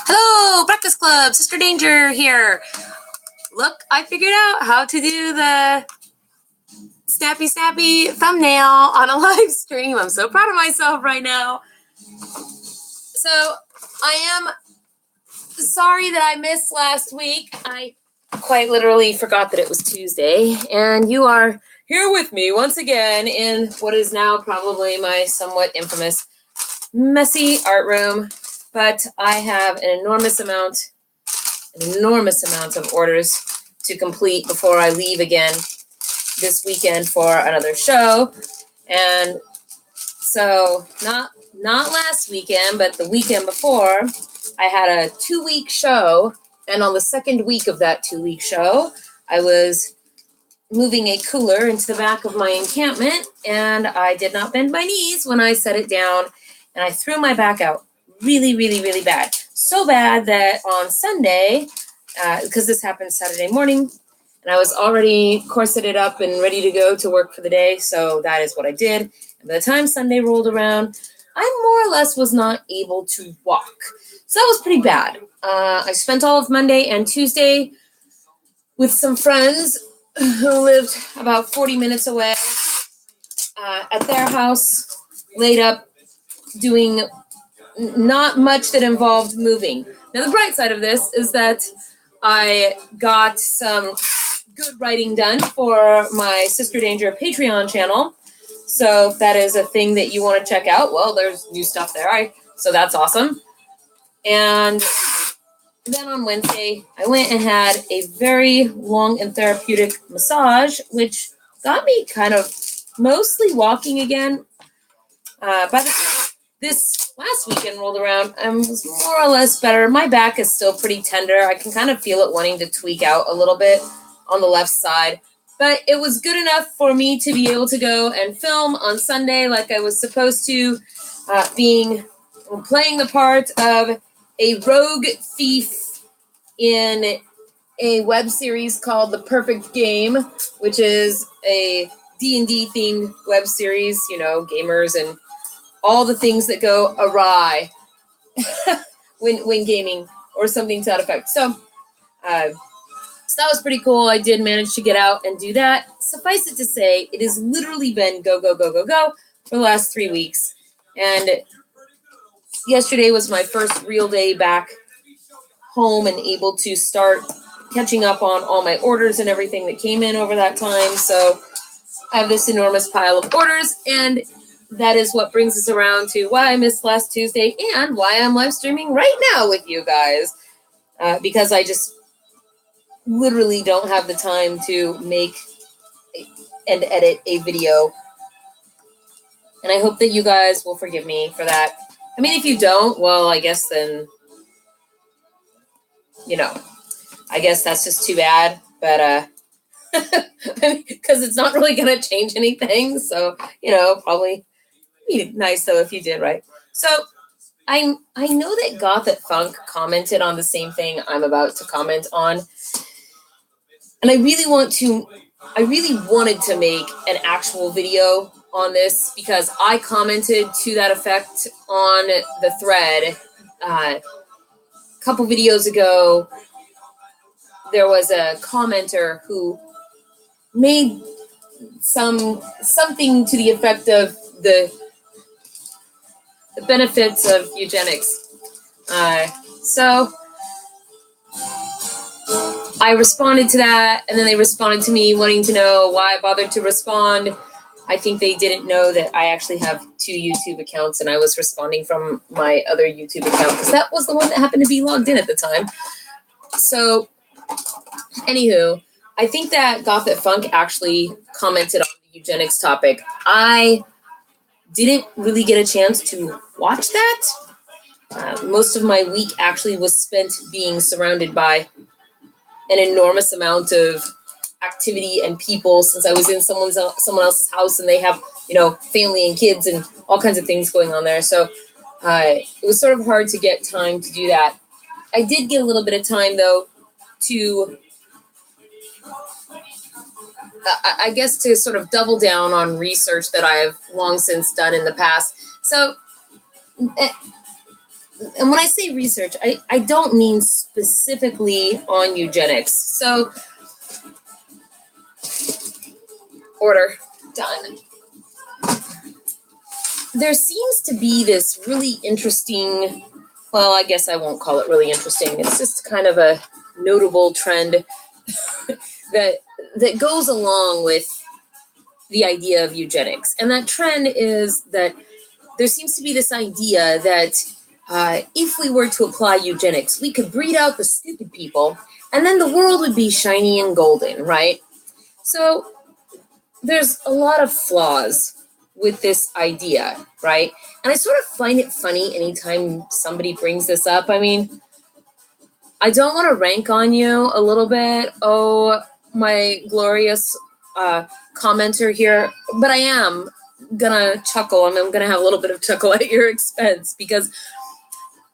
Hello, Breakfast Club, Sister Danger here. Look, I figured out how to do the snappy thumbnail on a live stream. I'm so proud of myself right now. So I am sorry that I missed last week. I quite literally forgot that it was Tuesday, and you are here with me once again in what is now probably my somewhat infamous messy art room. But I have an enormous amount of orders to complete before I leave again this weekend for another show. And so not last weekend, but the weekend before, I had a 2-week show. And on the second week of that 2-week show, I was moving a cooler into the back of my encampment, and I did not bend my knees when I set it down, and I threw my back out really, really, really bad. So bad that on Sunday, because this happened Saturday morning, and I was already corseted up and ready to go to work for the day, so that is what I did. And by the time Sunday rolled around, I more or less was not able to walk. So that was pretty bad. I spent all of Monday and Tuesday with some friends who lived about 40 minutes away at their house, laid up doing not much that involved moving. Now, the bright side of this is that I got some good writing done for my Sister Danger Patreon channel. So if that is a thing that you want to check out, well, there's new stuff there. So that's awesome. And then on Wednesday, I went and had a very long and therapeutic massage, which got me kind of mostly walking again. By the time this last weekend rolled around, I was more or less better. My back is still pretty tender. I can kind of feel it wanting to tweak out a little bit on the left side. But it was good enough for me to be able to go and film on Sunday like I was supposed to, playing the part of a rogue thief in a web series called The Perfect Game, which is a D&D themed web series, gamers and all the things that go awry when gaming or something to that effect. So that was pretty cool. I did manage to get out and do that. Suffice it to say, it has literally been go for the last 3 weeks. And yesterday was my first real day back home and able to start catching up on all my orders and everything that came in over that time. So I have this enormous pile of orders, and that is what brings us around to why I missed last Tuesday and why I'm live streaming right now with you guys. Because I just literally don't have the time to make and edit a video. And I hope that you guys will forgive me for that. I mean, if you don't, well, I guess then, I guess that's just too bad. But, because it's not really going to change anything. So, probably be nice, though, if you did, right? So, I know that Goth at Funk commented on the same thing I'm about to comment on. And I really wanted to make an actual video on this because I commented to that effect on the thread. A couple videos ago, there was a commenter who made something to the effect of the benefits of eugenics. So I responded to that, and then they responded to me wanting to know why I bothered to respond. I think they didn't know that I actually have 2 YouTube accounts, and I was responding from my other YouTube account because that was the one that happened to be logged in at the time. So, anywho, I think that Goth at Funk actually commented on the eugenics topic. I didn't really get a chance to watch that. Most of my week actually was spent being surrounded by an enormous amount of activity and people since I was in someone else's house and they have, family and kids and all kinds of things going on there. So it was sort of hard to get time to do that. I did get a little bit of time, though, to I guess to sort of double down on research that I've long since done in the past. So, and when I say research, I don't mean specifically on eugenics. So, order, done. There seems to be this really interesting, well, I guess I won't call it really interesting. It's just kind of a notable trend that goes along with the idea of eugenics. And that trend is that there seems to be this idea that if we were to apply eugenics, we could breed out the stupid people, and then the world would be shiny and golden, right? So there's a lot of flaws with this idea, right? And I sort of find it funny anytime somebody brings this up. I mean, I don't want to rank on you a little bit, oh, my glorious commenter here, but I am gonna chuckle. I'm gonna have a little bit of chuckle at your expense, because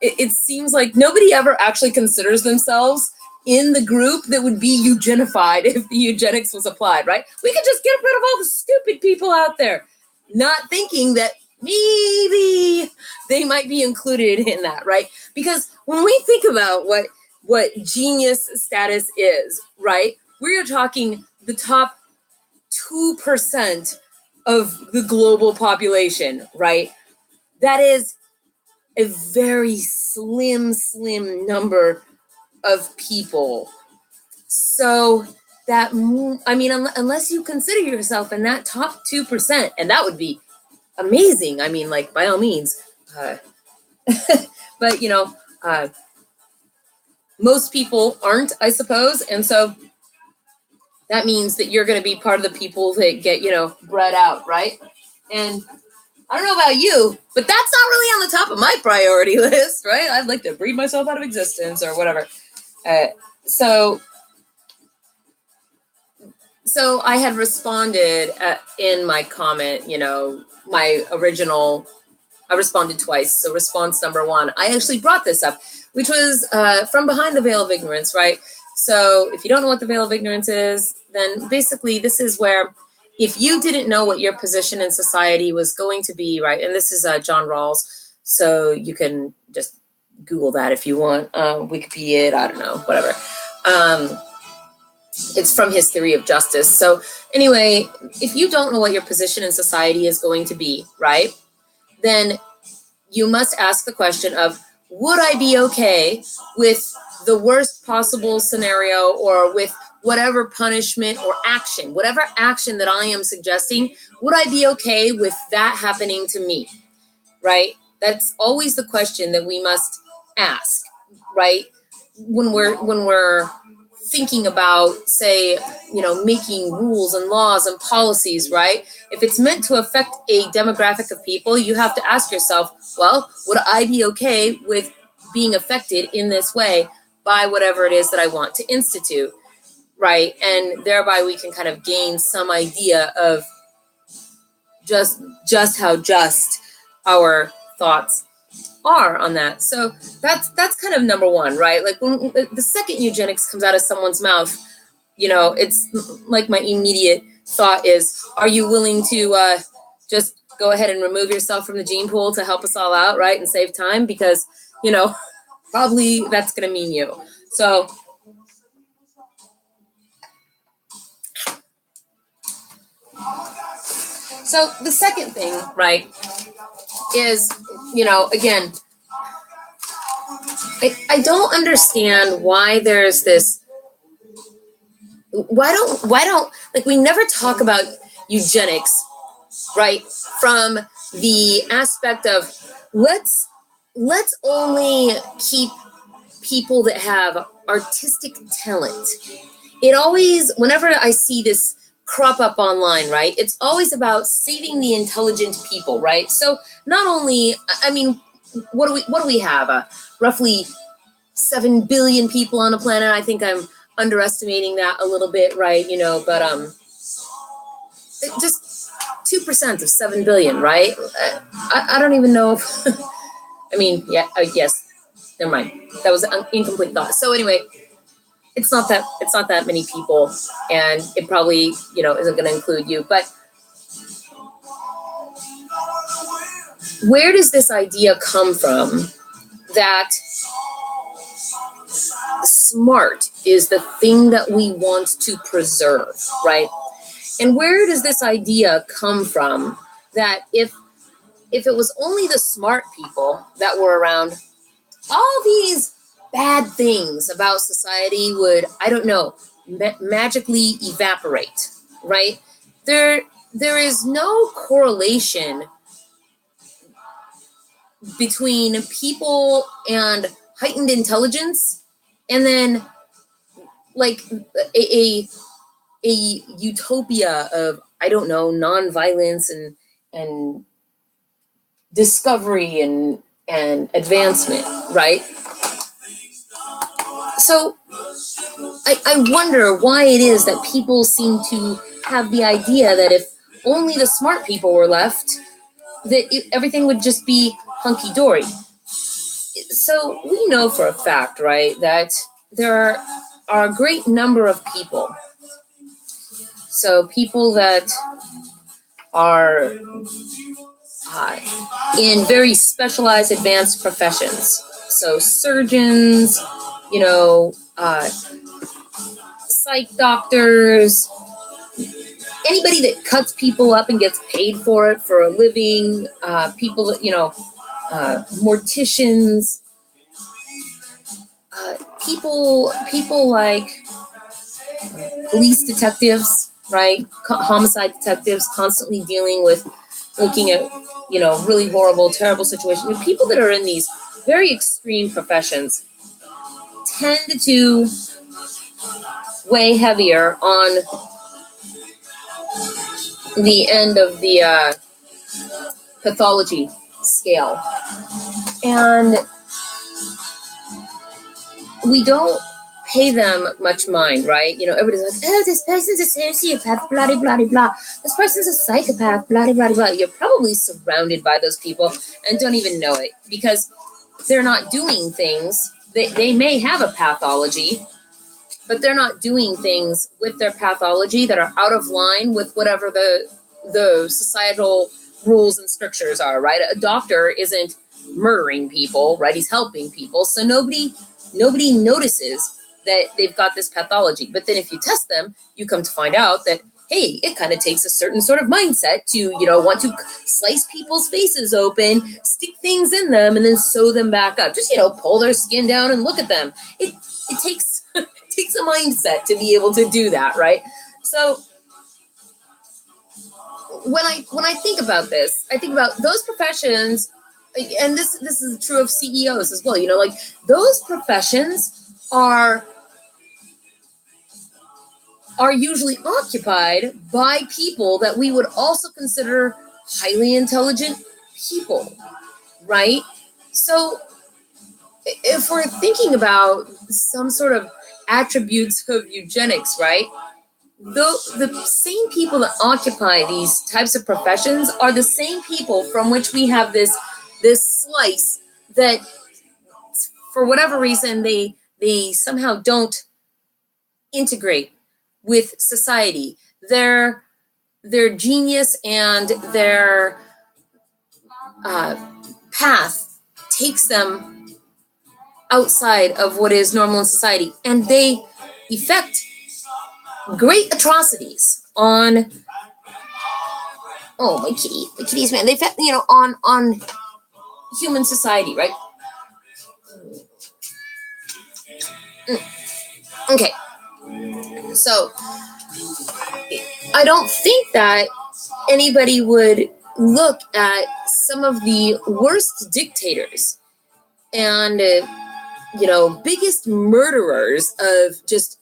it seems like nobody ever actually considers themselves in the group that would be eugenified if the eugenics was applied, right? We could just get rid of all the stupid people out there, not thinking that maybe they might be included in that, right? Because when we think about what genius status is, right, we're talking the top 2% of the global population, right? That is a very slim number of people. So that, I mean, unless you consider yourself in that top 2%, and that would be amazing. I mean, like, by all means. But, most people aren't, I suppose. And so that means that you're going to be part of the people that get, bred out, right? And I don't know about you, but that's not really on the top of my priority list, right? I'd like to breed myself out of existence or whatever. So I had responded in my comment, my original, I responded twice. So response number 1, I actually brought this up, which was from behind the veil of ignorance, right? So if you don't know what the veil of ignorance is, then basically this is where if you didn't know what your position in society was going to be, right? And this is John Rawls, so you can just Google that if you want. Wikipedia, I don't know, whatever. It's from his theory of justice. So anyway, if you don't know what your position in society is going to be, right, then you must ask the question of, would I be okay with the worst possible scenario, or with whatever punishment or action, whatever action that I am suggesting, would I be okay with that happening to me, right? That's always the question that we must ask, right? When we're thinking about, say, making rules and laws and policies, right? If it's meant to affect a demographic of people, you have to ask yourself, well, would I be okay with being affected in this way by whatever it is that I want to institute, right? And thereby we can kind of gain some idea of just how just our thoughts are on that. So that's kind of number 1, right? Like when the second eugenics comes out of someone's mouth, it's like my immediate thought is, are you willing to just go ahead and remove yourself from the gene pool to help us all out, right? And save time? Because, probably that's going to mean you. So the second thing, right, is, again, I don't understand why there's this, why don't, like, we never talk about eugenics, right, from the aspect of let's only keep people that have artistic talent. It always, whenever I see this crop up online, right, it's always about saving the intelligent people, right? So not only, I mean, what do we have? Roughly 7 billion people on the planet. I think I'm underestimating that a little bit, right? But just 2% of 7 billion, right? I don't even know if, I mean, yeah, yes, never mind. That was an incomplete thought. So anyway, it's not that many people, and it probably, isn't going to include you. But where does this idea come from that smart is the thing that we want to preserve, right? And where does this idea come from that if it was only the smart people that were around, all these bad things about society would, I don't know, magically evaporate, right? There is no correlation between people and heightened intelligence and then like a utopia of, I don't know, nonviolence and discovery and advancement, right? So I wonder why it is that people seem to have the idea that if only the smart people were left, that everything would just be hunky-dory. So we know for a fact, right, that there are a great number of people. So people that are in very specialized advanced professions. So surgeons, psych doctors, anybody that cuts people up and gets paid for it for a living, people that, morticians, people like police detectives, right? Homicide detectives constantly dealing with looking at, really horrible, terrible situations. People that are in these very extreme professions tend to weigh heavier on the end of the pathology scale. And we don't pay them much mind, right? Everybody's like, oh, this person's a sociopath, blah, blah, blah, blah. This person's a psychopath, blah, blah, blah. You're probably surrounded by those people and don't even know it because they're not doing things. They may have a pathology, but they're not doing things with their pathology that are out of line with whatever the societal rules and strictures are, right? A doctor isn't murdering people, right? He's helping people. So nobody notices that they've got this pathology. But then if you test them, you come to find out that, hey, it kind of takes a certain sort of mindset to, want to slice people's faces open, stick things in them, and then sew them back up. Just, pull their skin down and look at them. It takes takes a mindset to be able to do that, right? So when I think about this, I think about those professions, and this is true of CEOs as well. Like those professions are usually occupied by people that we would also consider highly intelligent people, right? So if we're thinking about some sort of attributes of eugenics, right? The same people that occupy these types of professions are the same people from which we have this slice that, for whatever reason, they somehow don't integrate with society. Their genius and their path takes them outside of what is normal in society, and they effect great atrocities on my kitty's man. They effect, on human society, right? Okay. So I don't think that anybody would look at some of the worst dictators and biggest murderers of just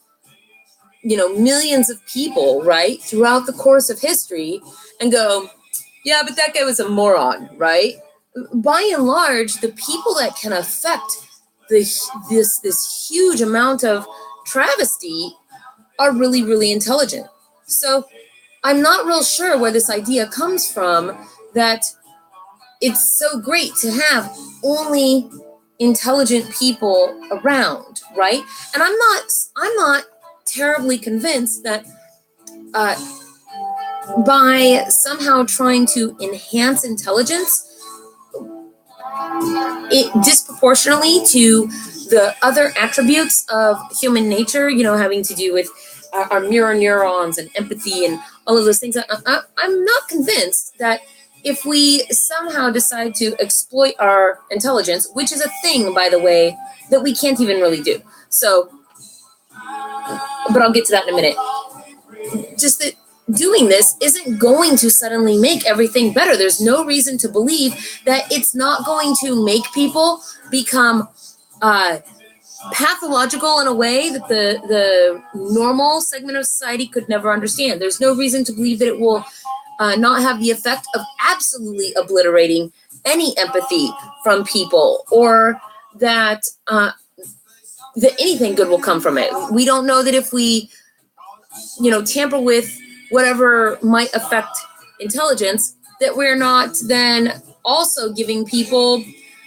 millions of people, right, throughout the course of history, and go, yeah, but that guy was a moron, right? By and large, the people that can affect this huge amount of travesty are really, really intelligent. So I'm not real sure where this idea comes from that it's so great to have only intelligent people around, right? And I'm not terribly convinced that by somehow trying to enhance intelligence, it disproportionately to the other attributes of human nature, having to do with our mirror neurons and empathy and all of those things. I'm not convinced that if we somehow decide to exploit our intelligence, which is a thing, by the way, that we can't even really do. So, but I'll get to that in a minute. Just that doing this isn't going to suddenly make everything better. There's no reason to believe that it's not going to make people become pathological in a way that the normal segment of society could never understand. There's no reason to believe that it will not have the effect of absolutely obliterating any empathy from people, or that anything good will come from it. We don't know that if we, tamper with whatever might affect intelligence, that we're not then also giving people,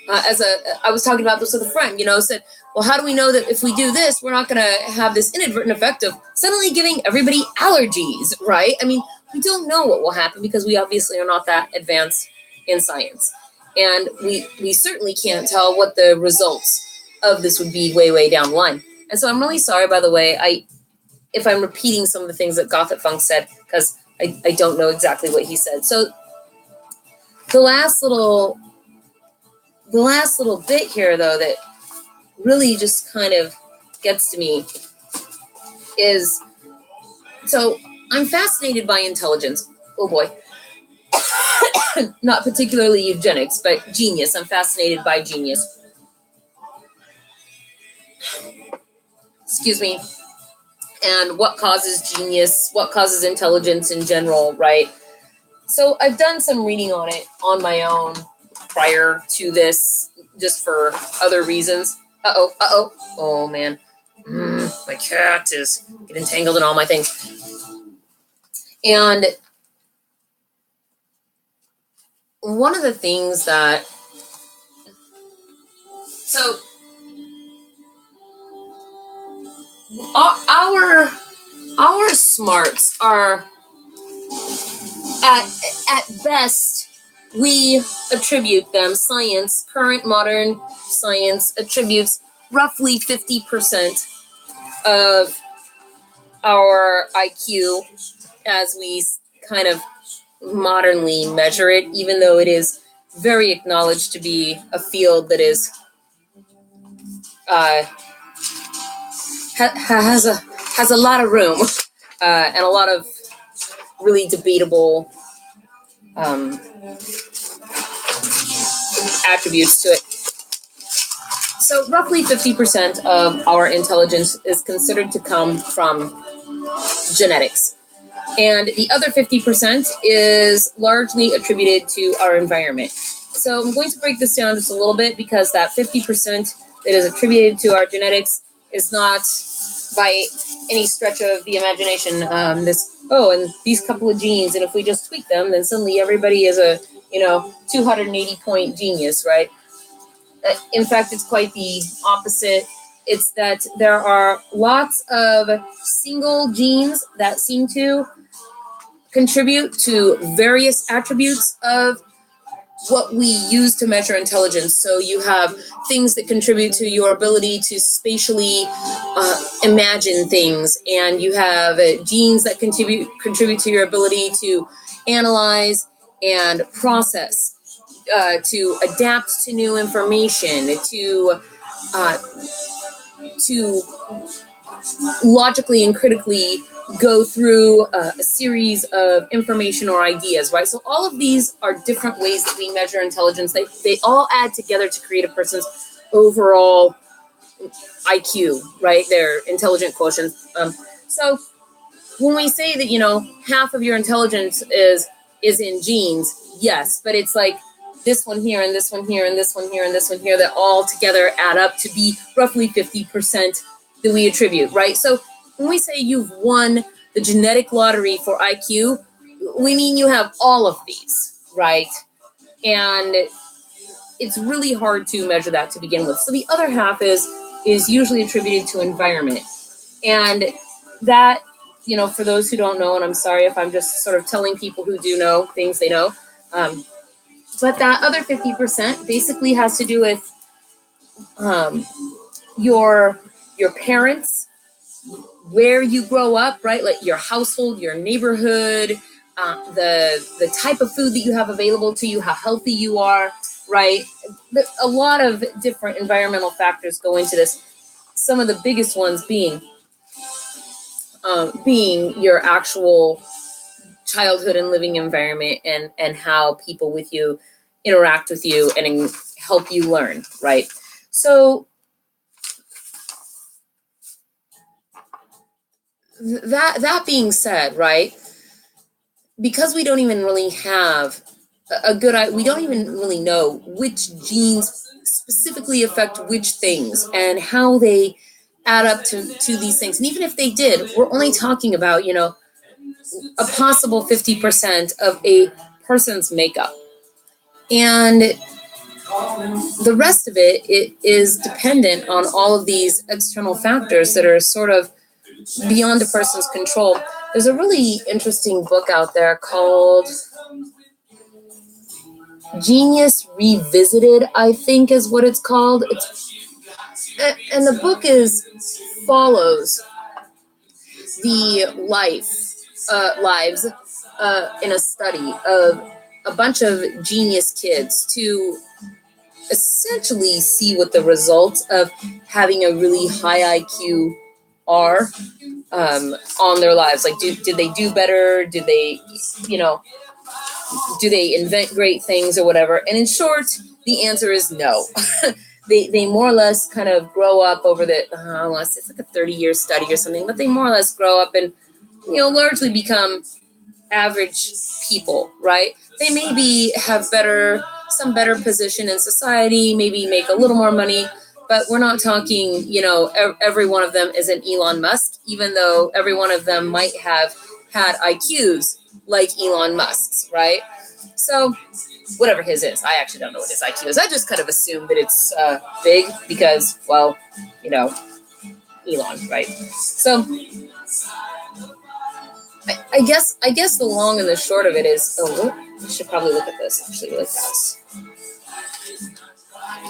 I was talking about this with a friend, said, well, how do we know that if we do this, we're not going to have this inadvertent effect of suddenly giving everybody allergies, right? I mean, we don't know what will happen because we obviously are not that advanced in science. And we certainly can't tell what the results of this would be way, way down the line. And so I'm really sorry, by the way, if I'm repeating some of the things that Gothic Funk said, because I don't know exactly what he said. So the last little bit here, though, that really just kind of gets to me is, so I'm fascinated by intelligence. Oh boy. Not particularly eugenics, but genius. I'm fascinated by genius. Excuse me. And what causes genius, what causes intelligence in general, right? So I've done some reading on it on my own prior to this, just for other reasons. Oh man. My cat is getting tangled in all my things. And one of the things that, so our smarts are, at best, we attribute them, current modern science attributes roughly 50% of our IQ as we kind of modernly measure it, even though it is very acknowledged to be a field that is has a lot of room and a lot of really debatable attributes to it. So roughly 50% of our intelligence is considered to come from genetics. And the other 50% is largely attributed to our environment. So I'm going to break this down just a little bit, because that 50% that is attributed to our genetics is not by any stretch of the imagination and these couple of genes, and if we just tweak them, then suddenly everybody is a 280-point genius, right? In fact, it's quite the opposite. It's that there are lots of single genes that seem to contribute to various attributes of what we use to measure intelligence. So you have things that contribute to your ability to spatially imagine things, and you have genes that contribute to your ability to analyze and process, to adapt to new information, to logically and critically go through a series of information or ideas, right? So all of these are different ways that we measure intelligence. They all add together to create a person's overall IQ, right? Their intelligent quotient. So when we say that, half of your intelligence is in genes, yes, but it's like this one here and this one here and this one here and this one here that all together add up to be roughly 50% that we attribute, right? So when we say you've won the genetic lottery for IQ, we mean you have all of these, right? And it's really hard to measure that to begin with. So the other half is usually attributed to environment. And that, for those who don't know, and I'm sorry if I'm just sort of telling people who do know things they know, but that other 50% basically has to do with your parents, where you grow up, right? Like your household, your neighborhood, the type of food that you have available to you, how healthy you are, right? A lot of different environmental factors go into this. Some of the biggest ones being your actual childhood and living environment, and how people with you interact with you and help you learn, right? So that being said, right, because we don't even really have we don't even really know which genes specifically affect which things and how they add up to these things. And even if they did, we're only talking about, a possible 50% of a person's makeup. And the rest of it is dependent on all of these external factors that are sort of beyond a person's control. There's a really interesting book out there called Genius Revisited, I think is what it's called. And the book follows the lives in a study of a bunch of genius kids to essentially see what the results of having a really high IQ are on their lives. Like, did they do better? Did they, do they invent great things or whatever? And in short, the answer is no. They more or less kind of grow up over it's like a 30-year study or something, but they more or less grow up and, largely become average people, right? They maybe have some better position in society, maybe make a little more money, but we're not talking, every one of them is an Elon Musk, even though every one of them might have had IQs like Elon Musk's, right? So whatever his is, I actually don't know what his IQ is. I just kind of assume that it's big because, well, Elon, right? So I guess the long and the short of it is, I should probably look at this actually really fast.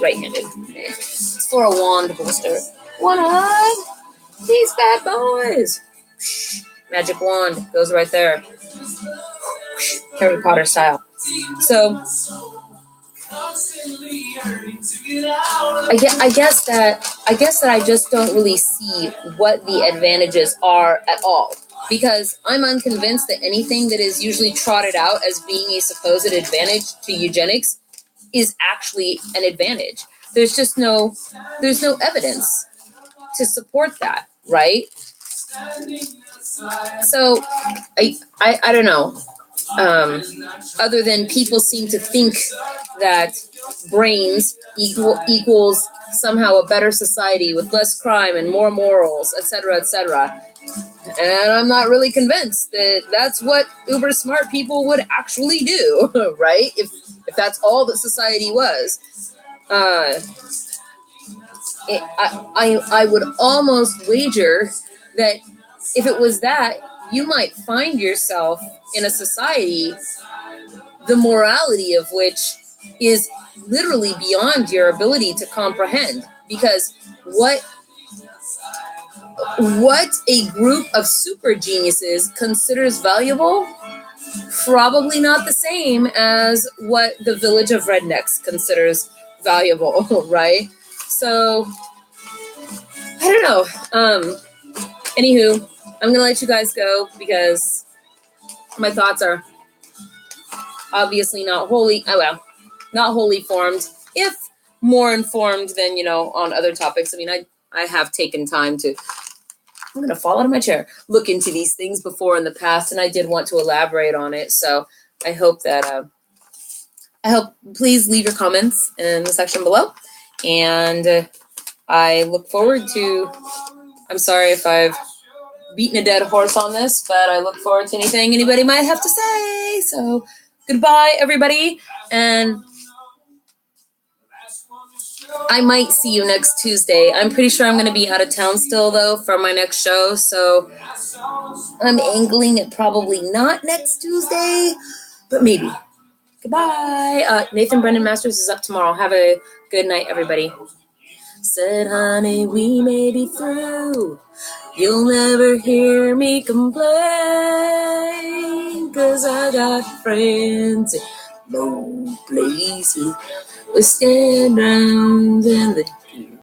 Right-handed. It's for a wand holster. One eye. These bad boys. Magic wand goes right there. Harry Potter style. So I guess that I just don't really see what the advantages are at all, because I'm unconvinced that anything that is usually trotted out as being a supposed advantage to eugenics is actually an advantage. There's no evidence to support that, right? So I don't know. Other than people seem to think that brains equals somehow a better society with less crime and more morals, etc., etc. And I'm not really convinced that that's what uber smart people would actually do, right? If that's all that society was. I would almost wager that if it was that, you might find yourself in a society, the morality of which is literally beyond your ability to comprehend. Because what a group of super geniuses considers valuable, probably not the same as what the village of rednecks considers valuable, right? So, I don't know. Anywho, I'm going to let you guys go because my thoughts are obviously not wholly formed, if more informed than, on other topics. I mean, I have taken time to, I'm going to fall out of my chair, look into these things before in the past, and I did want to elaborate on it. So I hope that, please leave your comments in the section below. And I look forward to, I'm sorry if I've beaten a dead horse on this, but I look forward to anything anybody might have to say. So goodbye, everybody. And I might see you next Tuesday. I'm pretty sure I'm going to be out of town still, though, for my next show. So I'm angling it probably not next Tuesday, but maybe. Goodbye. Nathan Brendan Masters is up tomorrow. Have a good night, everybody. Said, honey, we may be through. You'll never hear me complain, 'cause I got friends in low places. We stand round in the